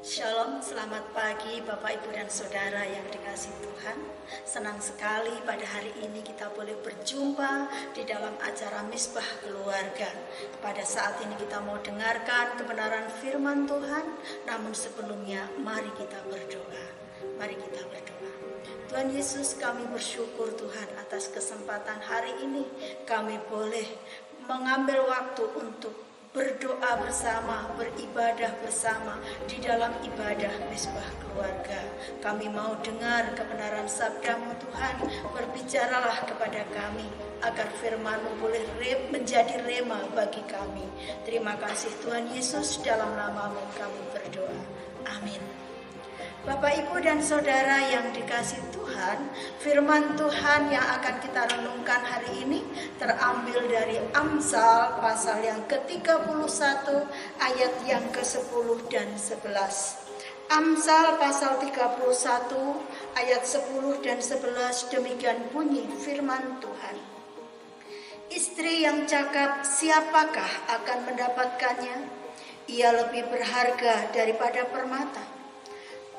Shalom, selamat pagi Bapak, Ibu, dan Saudara yang dikasihi Tuhan. Senang sekali pada hari ini kita boleh berjumpa di dalam acara Misbah Keluarga. Pada saat ini kita mau dengarkan kebenaran firman Tuhan, namun sebelumnya mari kita berdoa. Mari kita berdoa. Tuhan Yesus, kami bersyukur Tuhan atas kesempatan hari ini. Kami boleh mengambil waktu untuk berdoa bersama, beribadah bersama di dalam ibadah Misbah Keluarga. Kami mau dengar kebenaran sabda-Mu Tuhan, berbicaralah kepada kami agar firman-Mu boleh menjadi rema bagi kami. Terima kasih Tuhan Yesus, dalam nama-Mu kami berdoa. Amin. Bapak, Ibu, dan Saudara yang dikasihi Tuhan, firman Tuhan yang akan kita renungkan hari ini terambil dari Amsal pasal yang ke-31 ayat yang ke-10 dan 11. Amsal pasal 31 ayat 10 dan 11, demikian bunyi firman Tuhan. Istri yang cakap, siapakah akan mendapatkannya? Ia lebih berharga daripada permata.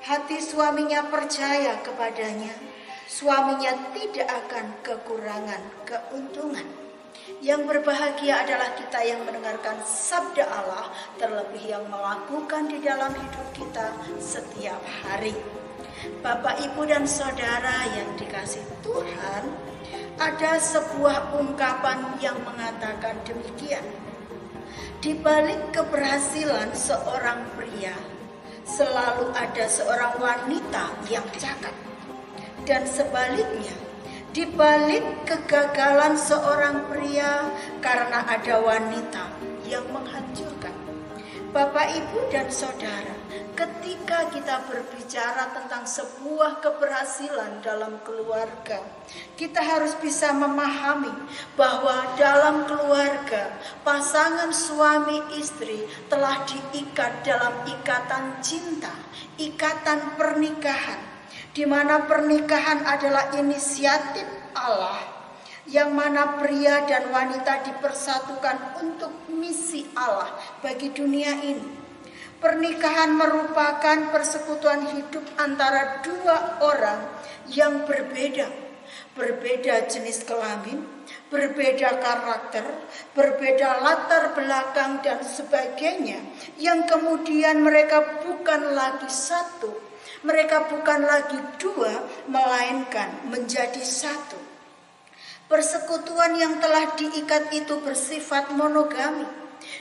Hati suaminya percaya kepadanya, suaminya tidak akan kekurangan keuntungan. Yang berbahagia adalah kita yang mendengarkan sabda Allah, terlebih yang melakukan di dalam hidup kita setiap hari. Bapak, Ibu, dan Saudara yang dikasihi Tuhan, ada sebuah ungkapan yang mengatakan demikian. Di balik keberhasilan seorang pria, selalu ada seorang wanita yang cakap. Dan sebaliknya, di balik kegagalan seorang pria, karena ada wanita yang menghancurkan. Bapak, Ibu, dan Saudara, ketika kita berbicara tentang sebuah keberhasilan dalam keluarga, kita harus bisa memahami bahwa dalam keluarga, pasangan suami istri telah diikat dalam ikatan cinta, ikatan pernikahan, di mana pernikahan adalah inisiatif Allah, yang mana pria dan wanita dipersatukan untuk misi Allah bagi dunia ini. Pernikahan merupakan persekutuan hidup antara dua orang yang berbeda jenis kelamin, berbeda karakter, berbeda latar belakang dan sebagainya, yang kemudian mereka bukan lagi satu, mereka bukan lagi dua, melainkan menjadi satu. Persekutuan yang telah diikat itu bersifat monogami,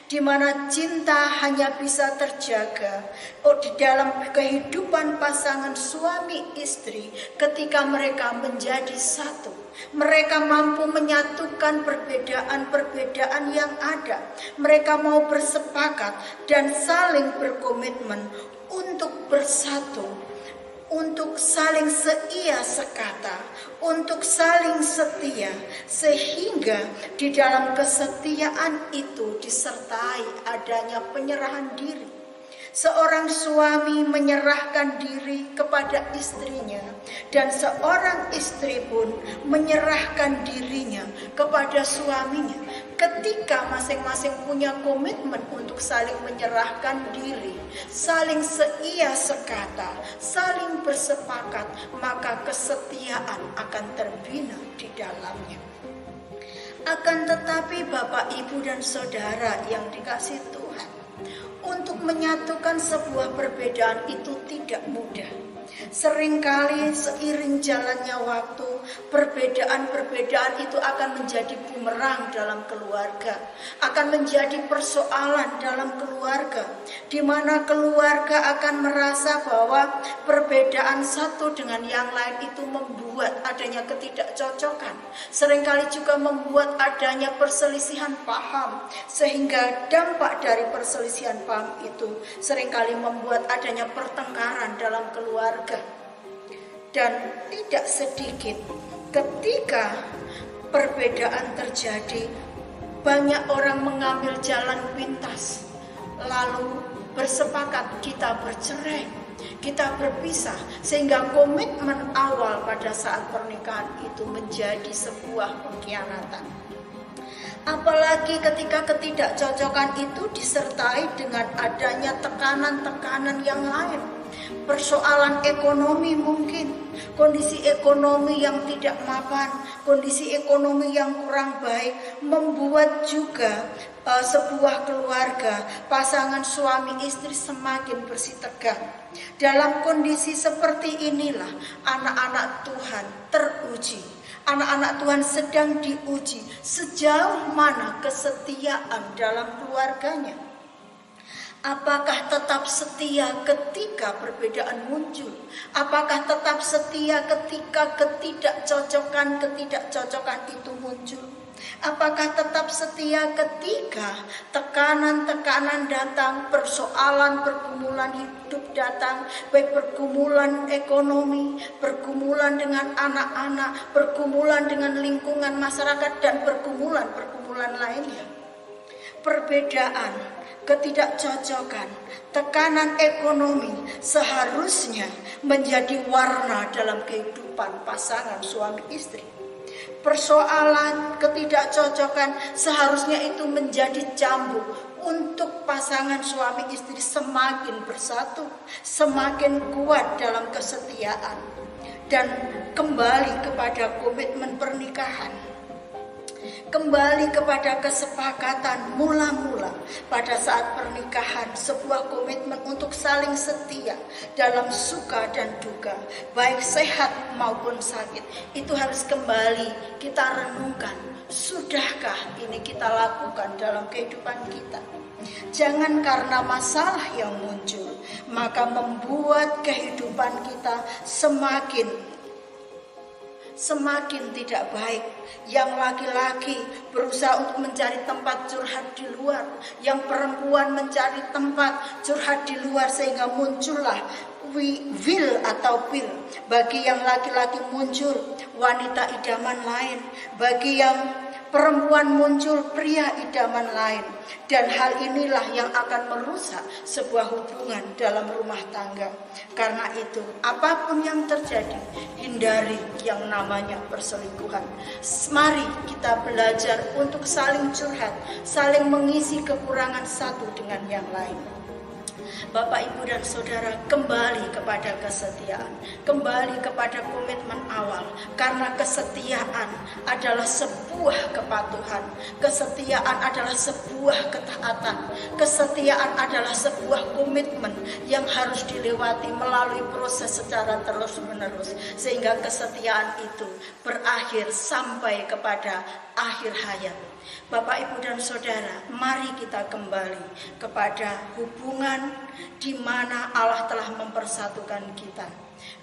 di mana cinta hanya bisa terjaga di dalam kehidupan pasangan suami istri ketika mereka menjadi satu. Mereka mampu menyatukan perbedaan-perbedaan yang ada. Mereka mau bersepakat dan saling berkomitmen untuk bersatu, untuk saling seia sekata, untuk saling setia, sehingga di dalam kesetiaan itu disertai adanya penyerahan diri. Seorang suami menyerahkan diri kepada istrinya, dan seorang istri pun menyerahkan dirinya kepada suaminya. Ketika masing-masing punya komitmen untuk saling menyerahkan diri, saling seia sekata, saling bersepakat, maka kesetiaan akan terbina di dalamnya. Akan tetapi Bapak, Ibu, dan Saudara yang dikasihi Tuhan, untuk menyatukan sebuah perbedaan itu tidak mudah. Seringkali seiring jalannya waktu, perbedaan-perbedaan itu akan menjadi bumerang dalam keluarga, akan menjadi persoalan dalam keluarga, di mana keluarga akan merasa bahwa perbedaan satu dengan yang lain itu membuat adanya ketidakcocokan. Seringkali juga membuat adanya perselisihan paham, sehingga dampak dari perselisihan paham itu seringkali membuat adanya pertengkaran dalam keluarga. Dan tidak sedikit ketika perbedaan terjadi, banyak orang mengambil jalan pintas, lalu bersepakat kita bercerai, kita berpisah, sehingga komitmen awal pada saat pernikahan itu menjadi sebuah pengkhianatan. Apalagi ketika ketidakcocokan itu disertai dengan adanya tekanan-tekanan yang lain. Persoalan ekonomi mungkin, kondisi ekonomi yang tidak mapan, kondisi ekonomi yang kurang baik membuat juga sebuah keluarga, pasangan suami istri semakin bersitegang. Dalam kondisi seperti inilah anak-anak Tuhan teruji. Anak-anak Tuhan sedang diuji sejauh mana kesetiaan dalam keluarganya. Apakah tetap setia ketika perbedaan muncul? Apakah tetap setia ketika ketidakcocokan itu muncul? Apakah tetap setia ketika tekanan-tekanan datang, persoalan pergumulan hidup datang, baik pergumulan ekonomi, pergumulan dengan anak-anak, pergumulan dengan lingkungan masyarakat, dan pergumulan lainnya? Perbedaan, ketidakcocokan, tekanan ekonomi seharusnya menjadi warna dalam kehidupan pasangan suami istri. Persoalan ketidakcocokan seharusnya itu menjadi cambuk untuk pasangan suami istri semakin bersatu, semakin kuat dalam kesetiaan, dan kembali kepada komitmen pernikahan. Kembali kepada kesepakatan mula-mula pada saat pernikahan, sebuah komitmen untuk saling setia dalam suka dan duka, baik sehat maupun sakit. Itu harus kembali kita renungkan. Sudahkah ini kita lakukan dalam kehidupan kita? Jangan karena masalah yang muncul maka membuat kehidupan kita semakin tidak baik. Yang laki-laki berusaha untuk mencari tempat curhat di luar, yang perempuan mencari tempat curhat di luar, sehingga muncullah will atau pill. Bagi yang laki-laki muncul wanita idaman lain, bagi yang perempuan muncul pria idaman lain. Dan hal inilah yang akan merusak sebuah hubungan dalam rumah tangga. Karena itu, apapun yang terjadi, hindari yang namanya perselingkuhan. Mari kita belajar untuk saling curhat, saling mengisi kekurangan satu dengan yang lain. Bapak, Ibu, dan Saudara, kembali kepada kesetiaan, kembali kepada komitmen awal, karena kesetiaan adalah sebuah kepatuhan, kesetiaan adalah sebuah ketaatan, kesetiaan adalah sebuah komitmen yang harus dilewati melalui proses secara terus-menerus, sehingga kesetiaan itu berakhir sampai kepada akhir hayat. Bapak, Ibu, dan Saudara, mari kita kembali kepada hubungan di mana Allah telah mempersatukan kita.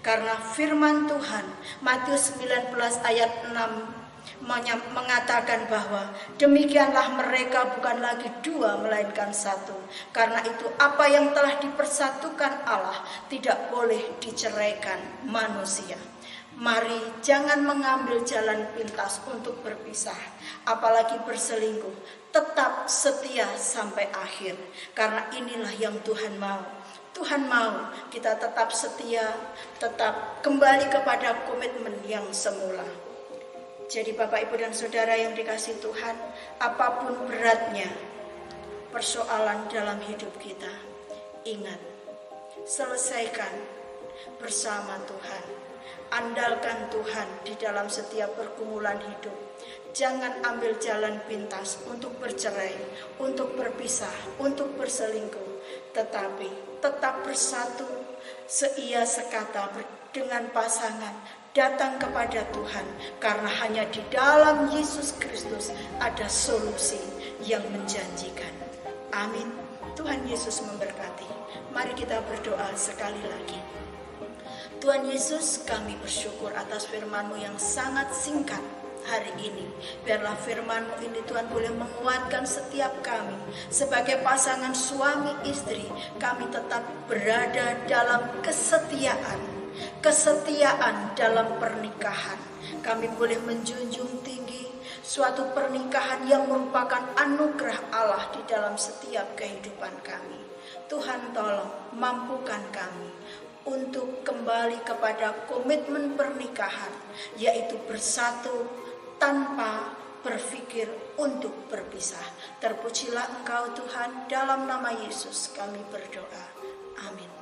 Karena firman Tuhan Matius 19 ayat 6 mengatakan bahwa demikianlah mereka bukan lagi dua melainkan satu. Karena itu apa yang telah dipersatukan Allah tidak boleh diceraikan manusia. Mari jangan mengambil jalan pintas untuk berpisah, apalagi berselingkuh. Tetap setia sampai akhir, karena inilah yang Tuhan mau. Tuhan mau kita tetap setia, tetap kembali kepada komitmen yang semula. Jadi Bapak, Ibu, dan Saudara yang dikasihi Tuhan, apapun beratnya persoalan dalam hidup kita, ingat, selesaikan bersama Tuhan. Andalkan Tuhan di dalam setiap pergumulan hidup. Jangan ambil jalan pintas untuk bercerai, untuk berpisah, untuk berselingkuh. Tetapi tetap bersatu, seia sekata dengan pasangan. Datang kepada Tuhan, karena hanya di dalam Yesus Kristus ada solusi yang menjanjikan. Amin. Tuhan Yesus memberkati. Mari kita berdoa sekali lagi. Tuhan Yesus, kami bersyukur atas firman-Mu yang sangat singkat hari ini. Biarlah firman-Mu ini Tuhan boleh menguatkan setiap kami. Sebagai pasangan suami istri, kami tetap berada dalam kesetiaan. Kesetiaan dalam pernikahan. Kami boleh menjunjung tinggi suatu pernikahan yang merupakan anugerah Allah di dalam setiap kehidupan kami. Tuhan tolong mampukan kami untuk kembali kepada komitmen pernikahan, yaitu bersatu tanpa berpikir untuk berpisah. Terpujilah Engkau Tuhan, dalam nama Yesus kami berdoa. Amin.